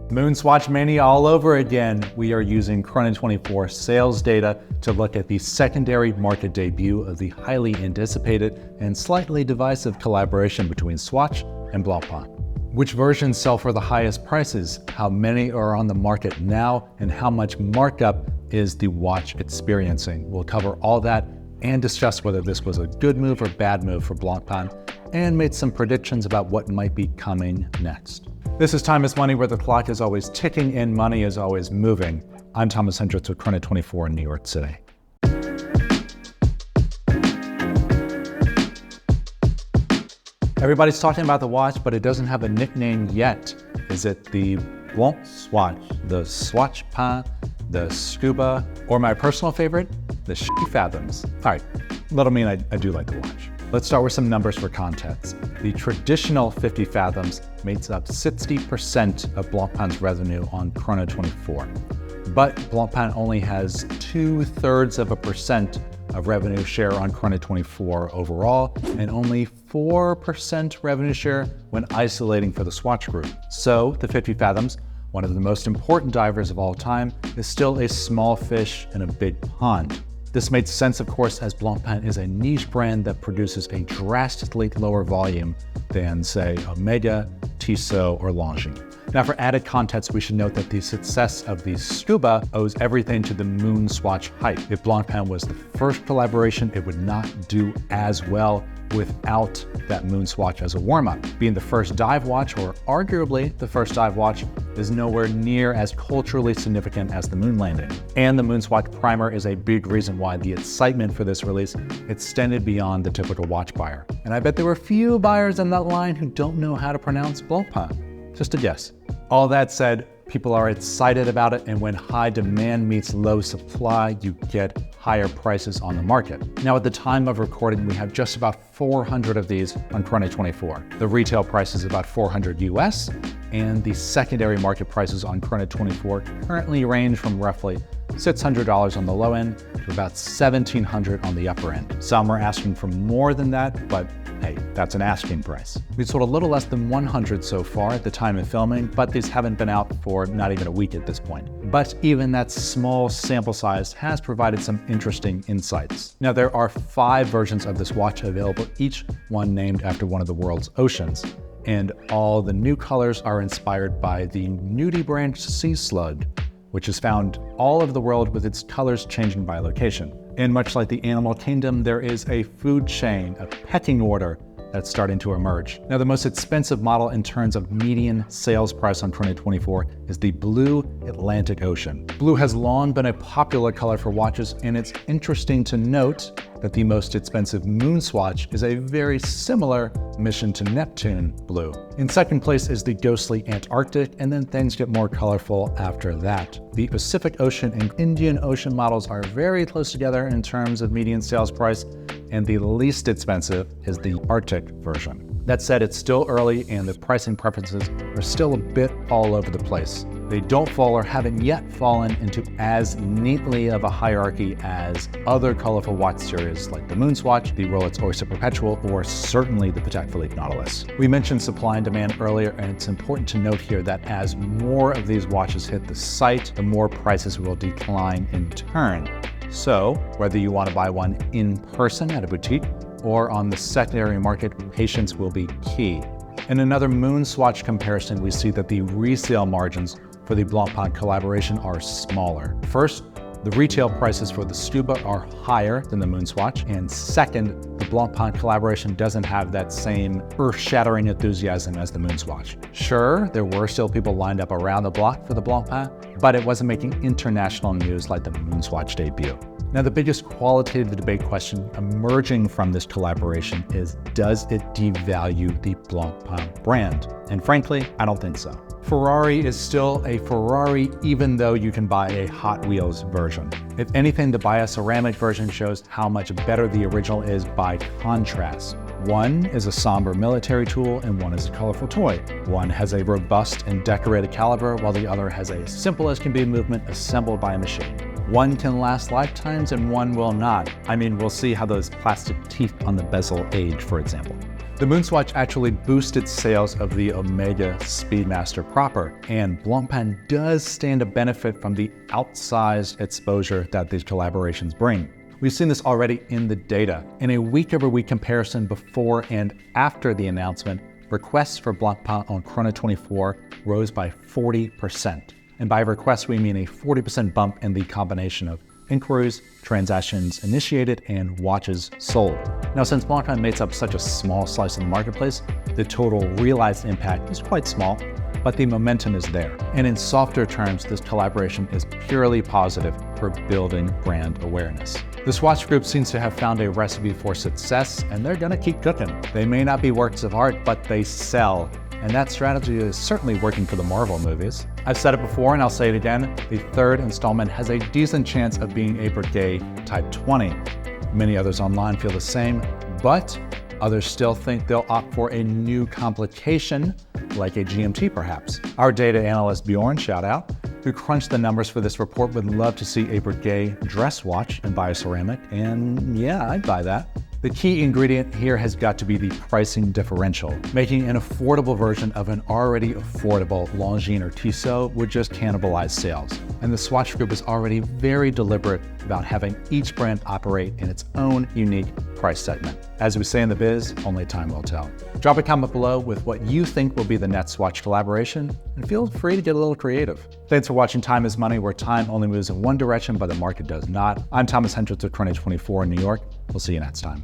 MoonSwatch mania all over again. We are using Chrono 24 sales data to look at the secondary market debut of the highly anticipated and slightly divisive collaboration between Swatch and Blancpain. Which versions sell for the highest prices, how many are on the market now, and how much markup is the watch experiencing. We'll cover all that and discuss whether this was a good move or bad move for Blancpain, and made some predictions about what might be coming next. This is Time is Money, where the clock is always ticking and money is always moving. I'm Thomas Hendricks with Chrono 24 in New York City. Everybody's talking about the watch, but it doesn't have a nickname yet. Is it the MoonSwatch, the Swatchpain, the Scuba, or my personal favorite, the 50 Fathoms? All right, that'll mean I do like the watch. Let's start with some numbers for context. The traditional 50 Fathoms makes up 60% of Blancpain's revenue on Chrono 24. But Blancpain only has 2/3% of revenue share on Chrono 24 overall, and only 4% revenue share when isolating for the Swatch group. So the 50 Fathoms, one of the most important divers of all time, is still a small fish in a big pond. This made sense, of course, as Blancpain is a niche brand that produces a drastically lower volume than, say, Omega, Tissot, or Longines. Now, for added context, we should note that the success of the Scuba owes everything to the MoonSwatch hype. If Blancpain was the first collaboration, it would not do as well without that MoonSwatch as a warm-up. Being the first dive watch, or arguably the first dive watch, is nowhere near as culturally significant as the moon landing. And the MoonSwatch primer is a big reason why the excitement for this release extended beyond the typical watch buyer. And I bet there were few buyers in that line who don't know how to pronounce Blancpain. Just a guess. All that said, people are excited about it, and when high demand meets low supply, you get higher prices on the market. Now, at the time of recording, we have just about 400 of these on Chrono 24. The retail price is about $400 US, and the secondary market prices on Chrono 24 currently range from roughly $600 on the low end to about $1,700 on the upper end. Some are asking for more than that, but hey, that's an asking price. We've sold a little less than 100 so far at the time of filming, but these haven't been out for not even a week at this point. But even that small sample size has provided some interesting insights. Now, there are 5 versions of this watch available, each one named after one of the world's oceans. And all the new colors are inspired by the nudibranch sea slug, which is found all over the world with its colors changing by location. And much like the animal kingdom, there is a food chain, a pecking order that's starting to emerge. Now, the most expensive model in terms of median sales price on Chrono 24 is the Blue Atlantic Ocean. Blue has long been a popular color for watches, and it's interesting to note that the most expensive MoonSwatch is a very similar Mission to Neptune blue. In second place is the ghostly Antarctic, and then things get more colorful after that. The Pacific Ocean and Indian Ocean models are very close together in terms of median sales price, and the least expensive is the Arctic version. That said, it's still early and the pricing preferences are still a bit all over the place. They don't fall or haven't yet fallen into as neatly of a hierarchy as other colorful watch series like the MoonSwatch, the Rolex Oyster Perpetual, or certainly the Patek Philippe Nautilus. We mentioned supply and demand earlier, and it's important to note here that as more of these watches hit the site, the more prices will decline in turn. So whether you want to buy one in person at a boutique or on the secondary market, patience will be key. In another MoonSwatch comparison, we see that the resale margins for the Blancpain collaboration are smaller. First, the retail prices for the Scuba are higher than the MoonSwatch, and second, the Blancpain collaboration doesn't have that same earth-shattering enthusiasm as the MoonSwatch. Sure, there were still people lined up around the block for the Blancpain, but it wasn't making international news like the MoonSwatch debut. Now, the biggest qualitative debate question emerging from this collaboration is, does it devalue the Blancpain brand? And frankly, I don't think so. Ferrari is still a Ferrari even though you can buy a Hot Wheels version. If anything, to buy a ceramic version shows how much better the original is by contrast. One is a somber military tool and one is a colorful toy. One has a robust and decorated caliber while the other has a simple as can be movement assembled by a machine. One can last lifetimes and one will not. I mean, we'll see how those plastic teeth on the bezel age, for example. The MoonSwatch actually boosted sales of the Omega Speedmaster proper, and Blancpain does stand to benefit from the outsized exposure that these collaborations bring. We've seen this already in the data. In a week-over-week comparison before and after the announcement, requests for Blancpain on Chrono 24 rose by 40%. And by requests, we mean a 40% bump in the combination of inquiries, transactions initiated, and watches sold. Now, since Blancpain makes up such a small slice of the marketplace, the total realized impact is quite small, but the momentum is there. And in softer terms, this collaboration is purely positive for building brand awareness. The Swatch Group seems to have found a recipe for success, and they're gonna keep cooking. They may not be works of art, but they sell. And that strategy is certainly working for the Marvel movies. I've said it before and I'll say it again, the third installment has a decent chance of being a Breguet Type 20. Many others online feel the same, but others still think they'll opt for a new complication, like a GMT perhaps. Our data analyst Bjorn, shout out, who crunched the numbers for this report, would love to see a Breguet dress watch in bioceramic, and yeah, I'd buy that. The key ingredient here has got to be the pricing differential. Making an affordable version of an already affordable Longines or Tissot would just cannibalize sales. And the Swatch Group is already very deliberate about having each brand operate in its own unique price segment. As we say in the biz, only time will tell. Drop a comment below with what you think will be the next Swatch collaboration, and feel free to get a little creative. Thanks for watching Time is Money, where time only moves in one direction, but the market does not. I'm Thomas Hendricks of Chrono 24 in New York. We'll see you next time.